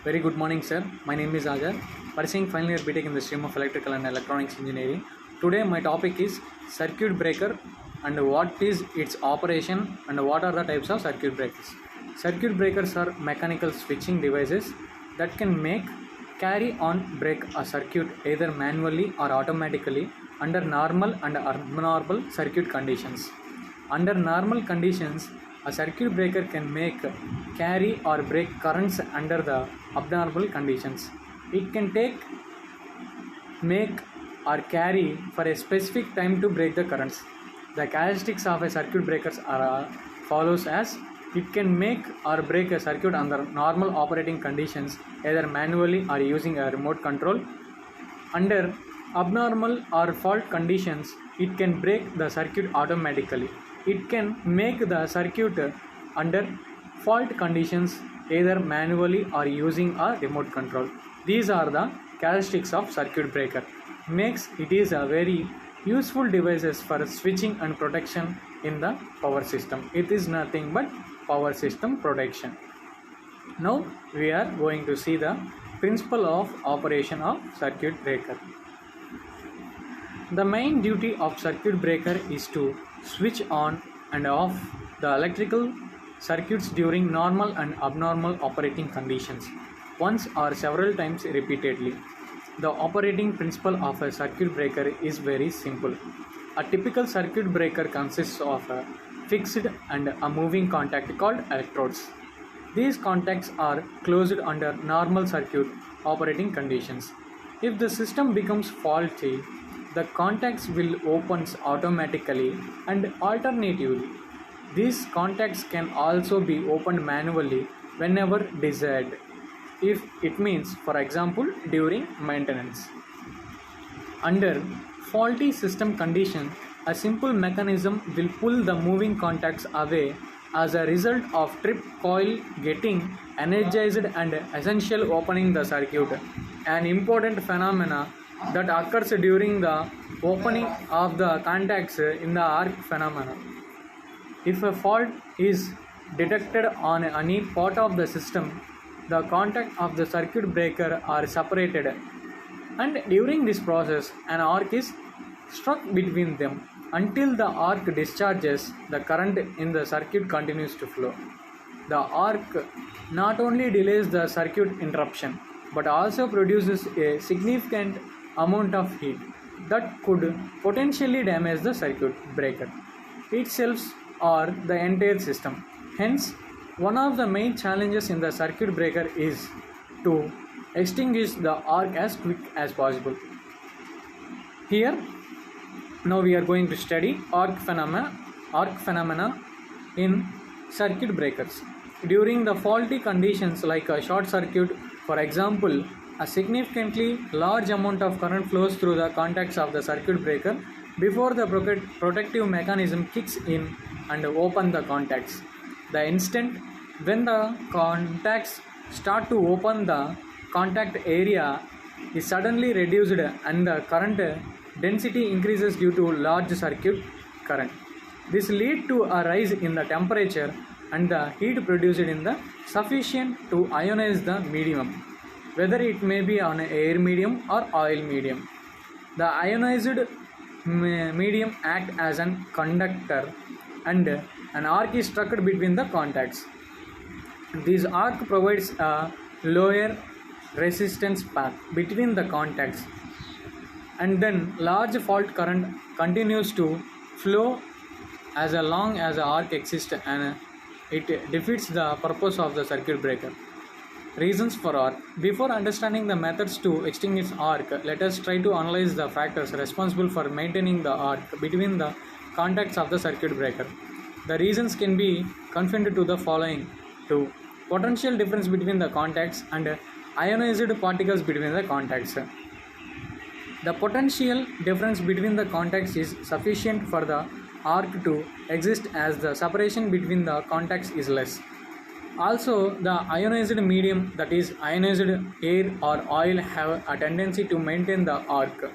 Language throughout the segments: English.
Very good morning, sir. My name is Agar, pursuing final year BTech in the stream of Electrical and Electronics Engineering. Today, my topic is circuit breaker and what is its operation and what are the types of circuit breakers. Circuit breakers are mechanical switching devices that can make, carry on, break a circuit either manually or automatically under normal and abnormal circuit conditions. Under normal conditions, a circuit breaker can make, carry or break currents under the abnormal conditions. It can make or carry for a specific time to break the currents. The characteristics of a circuit breaker are follows as it can make or break a circuit under normal operating conditions either manually or using a remote control. Under abnormal or fault conditions, it can break the circuit automatically. It can make the circuit under fault conditions either manually or using a remote control. These are the characteristics of circuit breaker. Makes it is a very useful devices for switching and protection in the power system. It is nothing but power system protection. Now we are going to see the principle of operation of circuit breaker. The main duty of circuit breaker is to switch on and off the electrical circuits during normal and abnormal operating conditions, once or several times repeatedly. The operating principle of a circuit breaker is very simple. A typical circuit breaker consists of a fixed and a moving contact called electrodes. These contacts are closed under normal circuit operating conditions. If the system becomes faulty, the contacts will open automatically and alternatively. These contacts can also be opened manually whenever desired, if it means, for example, during maintenance. Under faulty system condition, a simple mechanism will pull the moving contacts away as a result of trip coil getting energized and essential opening the circuit, an important phenomena that occurs during the opening of the contacts in the arc phenomena. If a fault is detected on any part of the system, the contact of the circuit breaker are separated, and during this process an arc is struck between them until the arc discharges. The current in the circuit continues to flow. The arc not only delays the circuit interruption but also produces a significant amount of heat that could potentially damage the circuit breaker itself or the entire system. Hence, one of the main challenges in the circuit breaker is to extinguish the arc as quick as possible. Here, now we are going to study arc phenomena in circuit breakers. During the faulty conditions like a short circuit, for example, a significantly large amount of current flows through the contacts of the circuit breaker before the protective mechanism kicks in and open the contacts. The instant when the contacts start to open, the contact area is suddenly reduced and the current density increases due to large circuit current. This leads to a rise in the temperature and the heat produced in the sufficient to ionize the medium, whether it may be on air medium or oil medium. The ionized medium act as an conductor and an arc is struck between the contacts. This arc provides a lower resistance path between the contacts, and then large fault current continues to flow as long as the arc exists, and it defeats the purpose of the circuit breaker. Reasons for arc. Before understanding the methods to extinguish arc, let us try to analyze the factors responsible for maintaining the arc between the contacts of the circuit breaker. The reasons can be confined to the following two: potential difference between the contacts and ionized particles between the contacts. The potential difference between the contacts is sufficient for the arc to exist as the separation between the contacts is less. Also, the ionized medium, that is ionized air or oil, have a tendency to maintain the arc.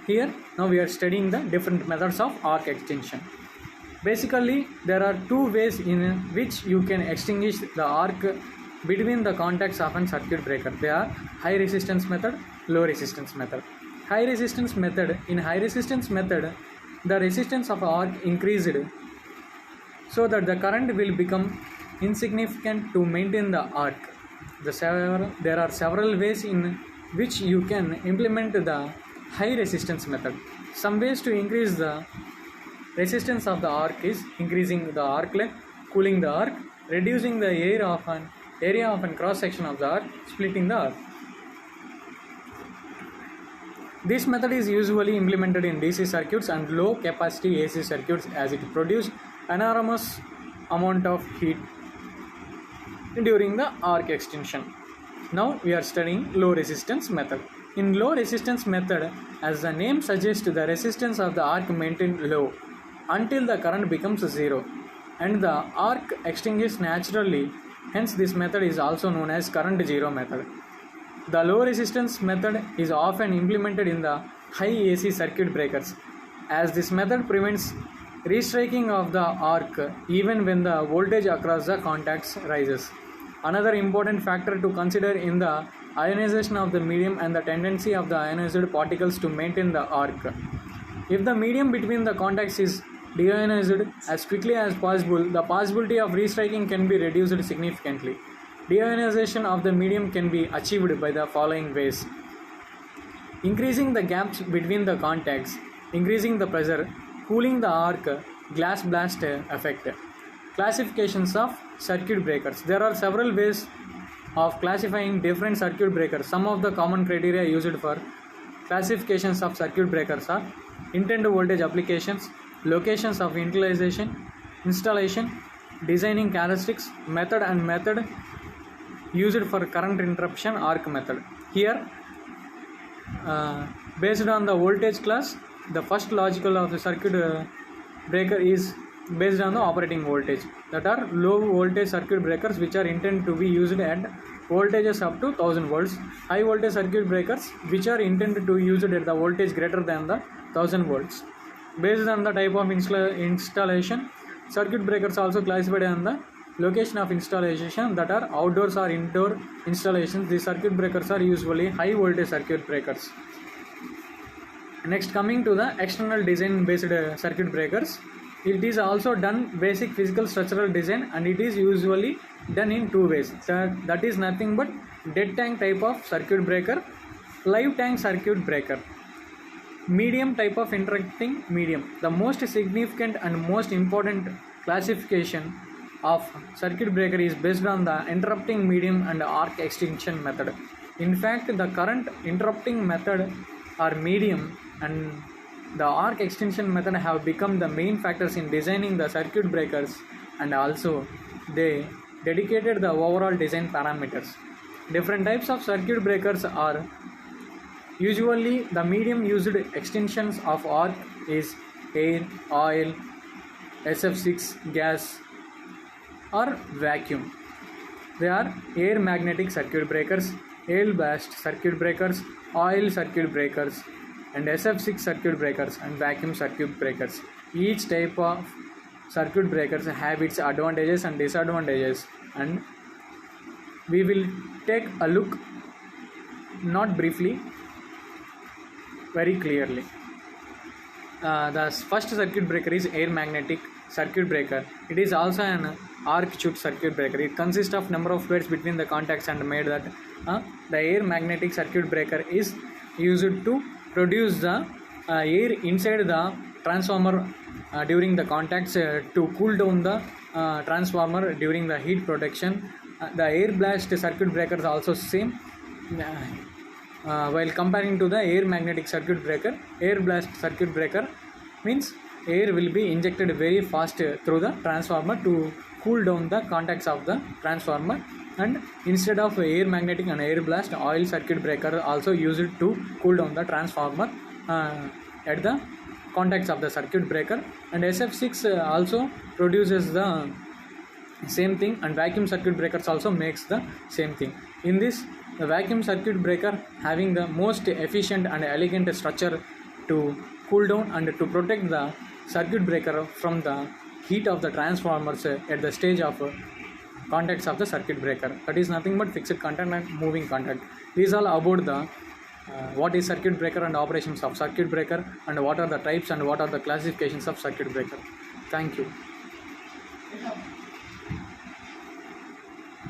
Here, now we are studying the different methods of arc extinction. Basically, there are two ways in which you can extinguish the arc between the contacts of a circuit breaker. They are high resistance method, low resistance method. High resistance method, in high resistance method, the resistance of arc increased so that the current will become insignificant to maintain the arc. There are several ways in which you can implement the high resistance method. Some ways to increase the resistance of the arc is increasing the arc length, cooling the arc, reducing the area of a cross section of the arc, splitting the arc. This method is usually implemented in DC circuits and low capacity AC circuits as it produces enormous amount of heat during the arc extension. Now we are studying low resistance method. In low resistance method, as the name suggests, the resistance of the arc maintained low until the current becomes zero and the arc extinguishes naturally. Hence this method is also known as current zero method. The low resistance method is often implemented in the high AC circuit breakers, as this method prevents restriking of the arc even when the voltage across the contacts rises. Another important factor to consider in the ionization of the medium and the tendency of the ionized particles to maintain the arc. If the medium between the contacts is deionized as quickly as possible, the possibility of restriking can be reduced significantly. Deionization of the medium can be achieved by the following ways: increasing the gaps between the contacts, increasing the pressure, cooling the arc, glass blast effect. Classifications of circuit breakers. There are several ways of classifying different circuit breakers. Some of the common criteria used for classifications of circuit breakers are intended voltage applications, locations of installation, designing characteristics, method and method used for current interruption, arc method. Here, based on the voltage class, the first logical of the circuit breaker is based on the operating voltage. That are low voltage circuit breakers which are intended to be used at voltages up to 1000 volts. High voltage circuit breakers which are intended to be used at the voltage greater than the 1000 volts. Based on the type of installation, circuit breakers also classified on the location of installation, that are outdoors or indoor installations. These circuit breakers are usually high voltage circuit breakers. Next, coming to the external design based circuit breakers, it is also done basic physical structural design, and it is usually done in two ways. That is nothing but dead tank type of circuit breaker, live tank circuit breaker, medium type of interrupting medium. The most significant and most important classification of circuit breaker is based on the interrupting medium and arc extinction method. In fact, the current interrupting method or medium and the arc extension method have become the main factors in designing the circuit breakers, and also they dedicated the overall design parameters. Different types of circuit breakers are usually the medium used extensions of arc is air, oil, SF6 gas or vacuum. They are air magnetic circuit breakers, air blast circuit breakers, oil circuit breakers, and SF6 circuit breakers and vacuum circuit breakers. Each type of circuit breakers have its advantages and disadvantages, and we will take a look, not briefly, very clearly. The first circuit breaker is air magnetic circuit breaker. It is also an arc tube circuit breaker. It consists of number of plates between the contacts and made that the air magnetic circuit breaker is used to produce the air inside the transformer during the contacts to cool down the transformer during the heat protection. The air blast circuit breaker is also same. While comparing to the air magnetic circuit breaker, air blast circuit breaker means air will be injected very fast through the transformer to cool down the contacts of the transformer, and instead of air magnetic and air blast, oil circuit breaker also used to cool down the transformer at the contacts of the circuit breaker, and SF6 also produces the same thing, and vacuum circuit breakers also makes the same thing. In this, the vacuum circuit breaker having the most efficient and elegant structure to cool down and to protect the circuit breaker from the heat of the transformers at the stage of contacts of the circuit breaker. That is nothing but fixed contact and moving contact. These are about the what is circuit breaker and operations of circuit breaker, and what are the types and what are the classifications of circuit breaker. Thank you.